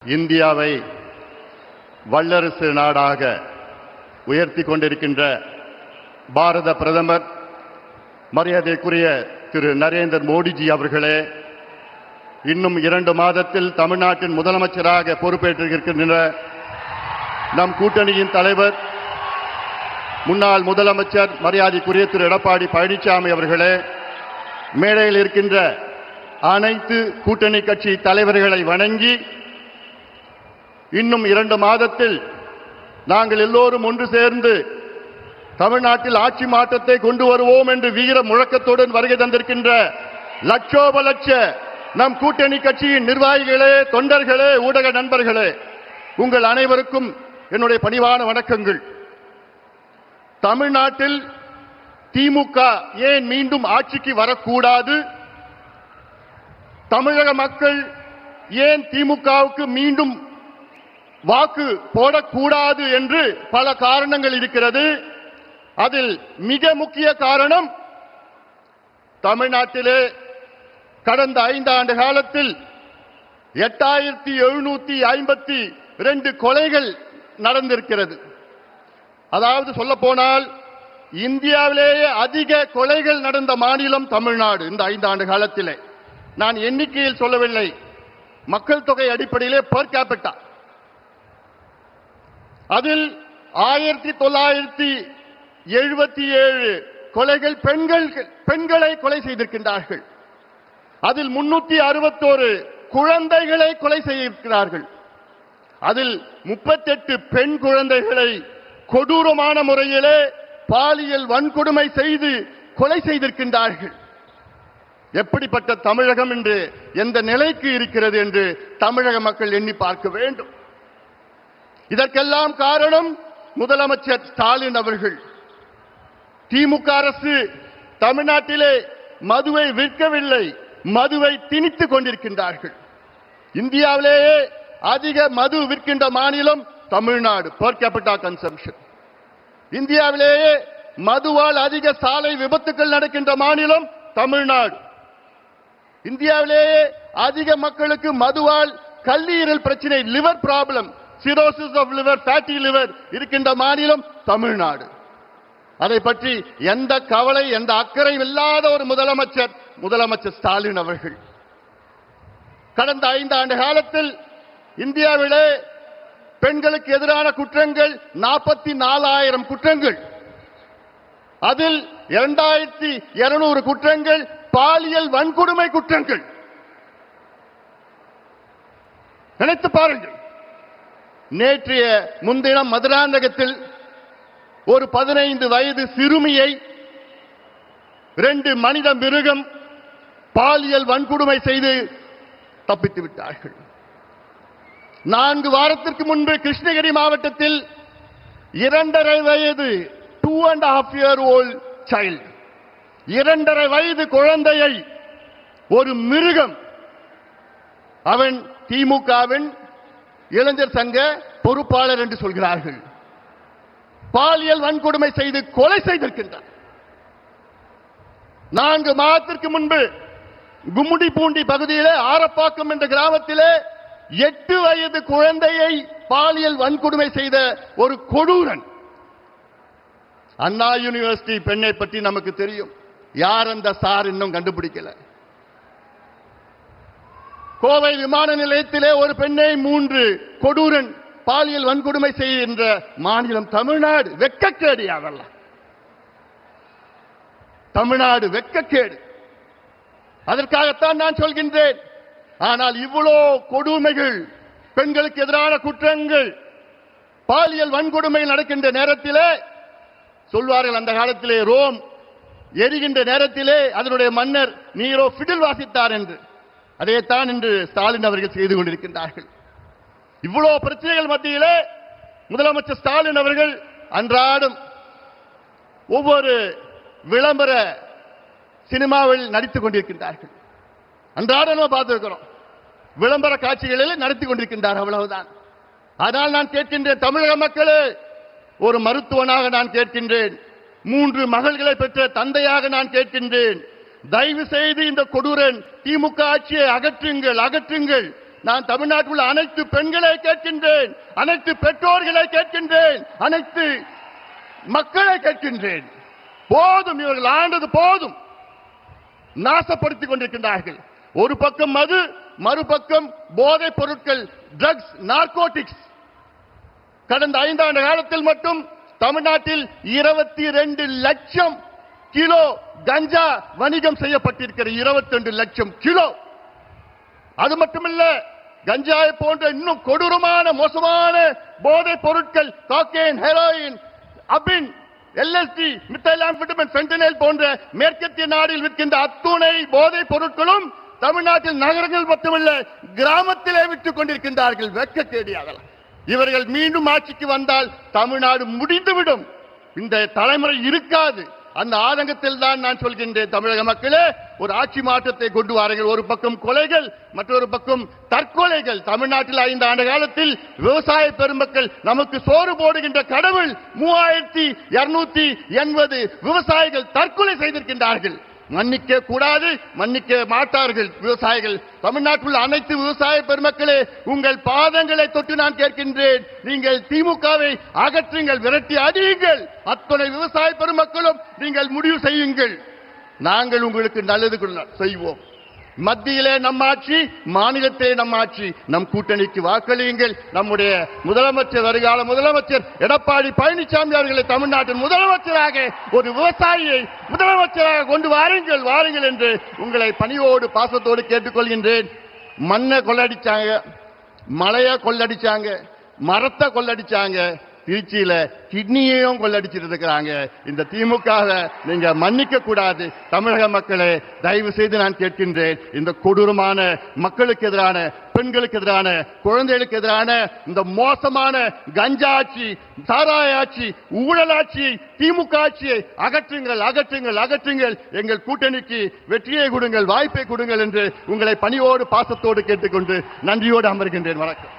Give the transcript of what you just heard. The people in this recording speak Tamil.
இந்தியாவை வல்லரசு நாடாக உயர்த்தி கொண்டிருக்கின்ற பாரத பிரதமர் மரியாதைக்குரிய திரு நரேந்திர மோடிஜி அவர்களே, இன்னும் 2 மாதத்தில் தமிழ்நாட்டின் முதலமைச்சராக பொறுப்பேற்றிருக்கின்ற நம் கூட்டணியின் தலைவர் முன்னாள் முதலமைச்சர் மரியாதைக்குரிய திரு எடப்பாடி பழனிசாமி அவர்களே, மேடையில் இருக்கின்ற அனைத்து கூட்டணி கட்சி தலைவர்களை வணங்கி இன்னும் 2 மாதத்தில் நாங்கள் எல்லோரும் ஒன்று சேர்ந்து தமிழ்நாட்டில் ஆட்சி மாற்றத்தை கொண்டு வருவோம் என்று வீர முழக்கத்துடன் வருகை தந்திருக்கின்ற லட்சோப லட்ச நம் கூட்டணி கட்சியின் நிர்வாகிகளே, தொண்டர்களே, ஊடக நண்பர்களே, உங்கள் அனைவருக்கும் என்னுடைய பணிவான வணக்கங்கள். தமிழ்நாட்டில் திமுக ஏன் மீண்டும் ஆட்சிக்கு வரக்கூடாது, தமிழக மக்கள் ஏன் திமுகவுக்கு மீண்டும் வாக்கு போடக்கூடாது என்று பல காரணங்கள் இருக்கிறது. அதில் மிக முக்கிய காரணம், தமிழ்நாட்டிலே கடந்த 5 ஆண்டு காலத்தில் 8752 கொலைகள் நடந்திருக்கிறது. அதாவது சொல்ல போனால் இந்தியாவிலேயே அதிக கொலைகள் நடந்த மாநிலம் தமிழ்நாடு. இந்த 5 ஆண்டு காலத்திலே நான் எண்ணிக்கையில் சொல்லவில்லை, மக்கள் தொகை அடிப்படையிலே பெர் கேபிட்டா. அதில் 1977 கொலைகள் பெண்களை கொலை செய்திருக்கின்றார்கள். அதில் 361 குழந்தைகளை கொலை செய்திருக்கிறார்கள். அதில் 38 பெண் குழந்தைகளை கொடூரமான முறையிலே பாலியல் வன்கொடுமை செய்து கொலை செய்திருக்கின்றார்கள். எப்படிப்பட்ட தமிழகம் என்று, எந்த நிலைக்கு இருக்கிறது என்று தமிழக மக்கள் எண்ணி பார்க்க வேண்டும். இதற்கெல்லாம் காரணம் முதலமைச்சர் ஸ்டாலின் அவர்கள். திமுக அரசு தமிழ்நாட்டிலே மதுவை விற்கவில்லை, மதுவை திணித்துக் கொண்டிருக்கின்றார்கள். இந்தியாவிலேயே அதிக மது விற்கின்ற மாநிலம் தமிழ்நாடு, பெர் கேபிட்டா கன்சம்ஷன். இந்தியாவிலேயே மதுவால் அதிக சாலை விபத்துக்கள் நடக்கின்ற மாநிலம் தமிழ்நாடு. இந்தியாவிலேயே அதிக மக்களுக்கு மதுவால் கல்லீரல் பிரச்சனை, liver problem, cirrhosis of liver, fatty liver இருக்கின்ற மாநிலம் தமிழ்நாடு. அதை பற்றி எந்த கவலை, எந்த அக்கறை இல்லாத ஒரு முதலமைச்சர் ஸ்டாலின் அவர்கள். கடந்த 5 ஆண்டு காலத்தில் இந்தியாவிலே பெண்களுக்கு எதிரான குற்றங்கள் 44,000 குற்றங்கள். அதில் 2200 குற்றங்கள் பாலியல் வன்கொடுமை குற்றங்கள். நினைத்து பாருங்கள். நேற்றைய முன்தினம் மதுராந்தகத்தில் ஒரு 15 வயது சிறுமியை 2 மனித மிருகம் பாலியல் வன்கொடுமை செய்து தப்பித்து விட்டார்கள். 4 வாரத்திற்கு முன்பு கிருஷ்ணகிரி மாவட்டத்தில் 2.5 வயது 2.5 year old child, 2.5 வயது குழந்தையை ஒரு மிருகம், அவன் திமுகவின் இளைஞர் சங்க பொறுப்பாளர் என்று சொல்கிறார்கள், பாலியல் வன்கொடுமை செய்து கொலை செய்திருக்கின்றார். 4 மாதத்திற்கு முன்பு கும்முடிப்பூண்டி பகுதியிலே ஆரப்பாக்கம் என்ற கிராமத்திலே 8 வயது குழந்தையை பாலியல் வன்கொடுமை செய்த ஒரு கொடூரன். அண்ணா யூனிவர்சிட்டி பெண்ணை பற்றி நமக்கு தெரியும். யார் அந்த சார் இன்னும் கண்டுபிடிக்கல. கோவை விமான நிலையத்திலே ஒரு பெண்ணை 3 கொடூரன் பாலியல் வன்கொடுமை செய்கின்ற மாநிலம் தமிழ்நாடு. வெட்கக்கேடு அதெல்லாம். தமிழ்நாடு வெட்கக்கேடு. அதற்காகத்தான் நான் சொல்கின்றேன். ஆனால் இவ்வளோ கொடுமைகள், பெண்களுக்கு எதிரான குற்றங்கள், பாலியல் வன்கொடுமை நடக்கின்ற நேரத்திலே சொல்வார்கள், அந்த காலத்திலே ரோம் எரிகின்ற நேரத்திலே அதனுடைய மன்னர் நீரோ பிடில் வாசித்தார் என்று. அதைத்தான் இன்று ஸ்டாலின் அவர்கள் செய்து கொண்டிருக்கின்றார்கள். இவ்வளவு பிரச்சனைகள் மத்தியிலே முதலமைச்சர் ஸ்டாலின் அவர்கள் அன்றாடம் ஒவ்வொரு விளம்பர சினிமாவில் நடித்துக் கொண்டிருக்கின்றார்கள். அன்றாடம் நம்ம பார்த்திருக்கிறோம், விளம்பர காட்சிகளில் நடத்திக் கொண்டிருக்கின்றார், அவ்வளவுதான். ஆனால் நான் கேட்கின்றேன், தமிழக மக்களே, ஒரு மருத்துவனாக நான் கேட்கின்றேன், 3 மகள்களை பெற்ற தந்தையாக நான் கேட்கின்றேன், தயவு செய்து இந்த கொடூரன் திமுக ஆட்சியை அகற்றுங்கள், அகற்றுங்கள். நான் தமிழ்நாட்டில் உள்ள அனைத்து பெண்களை கேட்கின்றேன், அனைத்து பெற்றோர்களை கேட்கின்றேன், அனைத்து மக்களை கேட்கின்றேன். போதும், இவர்கள் ஆண்டது போதும். நாசப்படுத்திக் கொண்டிருக்கின்றார்கள். ஒரு பக்கம் மது, மறுபக்கம் போதைப் பொருட்கள், ட்ரக்ஸ், நார்கோட்டிக்ஸ். கடந்த 5 ஆண்டு காலத்தில் மட்டும் தமிழ்நாட்டில் 22 லட்சம் கிலோ கஞ்சா வணிகம் செய்யப்பட்டிருக்கிறது. 22 லட்சம் கிலோ. அது மட்டுமல்ல, கஞ்சாவை போன்ற இன்னும் கொடூரமான மோசமான போதைப் பொருட்கள், காக்கேன், ஹெரோயின், அபின், எல்எஸ்டி, மித்தைலாம்பிட்டமின், ஃபென்டனைல் போன்ற மேற்கத்திய நாடில் விற்கின்ற அத்துணை போதைப் பொருட்களும் தமிழ்நாட்டில் நகரங்கள் மட்டுமல்ல கிராமத்திலே விற்றுக் கொண்டிருக்கின்றார்கள். வெட்கக்கேடியாகலாம். இவர்கள் மீண்டும் ஆட்சிக்கு வந்தால் தமிழ்நாடு முடிந்துவிடும். இந்த தலைமுறை இருக்காது. அந்த ஆதங்கத்தில் தான் நான் சொல்கின்றேன், தமிழக மக்களே, ஒரு ஆட்சி மாற்றத்தை கொண்டு வாருங்கள். ஒரு பக்கம் கொலைகள், மற்றொரு பக்கம் தற்கொலைகள். தமிழ்நாட்டில் 5 ஆண்டு காலத்தில் விவசாய பெருமக்கள் நமக்கு சோறு போடுகின்ற கடவுள் 3280 விவசாயிகள் தற்கொலை செய்திருக்கின்றார்கள். மன்னிக்க கூடாது, மன்னிக்க மாட்டார்கள் விவசாயிகள். தமிழ்நாட்டில் அனைத்து விவசாய பெருமக்களே, உங்கள் பாதங்களை தொட்டு நான் கேட்கின்றேன், நீங்கள் திமுகவை அகற்றுங்கள், விரட்டி அடியுங்கள். அத்தனை விவசாய பெருமக்களும் நீங்கள் முடிவு செய்யுங்கள். நாங்கள் உங்களுக்கு நல்லது செய்வோம். மத்தியிலே நம் ஆட்சி, மாநிலத்திலே நம் ஆட்சி. நம் கூட்டணிக்கு வாக்களியுங்கள். நம்முடைய முதலமைச்சர், வருகால முதலமைச்சர் எடப்பாடி பழனிசாமி அவர்களை தமிழ்நாட்டின் முதலமைச்சராக, ஒரு விவசாயியை முதலமைச்சராக கொண்டு வாருங்கள், வாருங்கள் என்று உங்களை பணியோடு பாசத்தோடு கேட்டுக்கொள்கின்றேன். மண்ணை கொள்ளடிச்சாங்க, மலையை கொள்ளடிச்சாங்க, மரத்தை கொள்ளடிச்சாங்க, திருச்சியில கிட்னியையும் கொள்ளடிச்சிட்டு இருக்கிறாங்க. இந்த திமுகவை நீங்க மன்னிக்க கூடாது. தமிழக மக்களே, தயவு செய்து நான் கேட்கின்றேன், இந்த கொடூரமான மக்களுக்கு எதிரான, பெண்களுக்கு எதிரான, குழந்தைகளுக்கு எதிரான இந்த மோசமான கஞ்சா ஆட்சி, சாராய ஆட்சி, ஊழல் ஆட்சியை, திமுக ஆட்சியை அகற்றுங்கள், அகற்றுங்கள், அகற்றுங்கள். எங்கள் கூட்டணிக்கு வெற்றியை கொடுங்கள், வாய்ப்பை கொடுங்கள் என்று உங்களை பணியோடு பாசத்தோடு கேட்டுக்கொண்டு நன்றியோடு அமர்கின்றேன். வணக்கம்.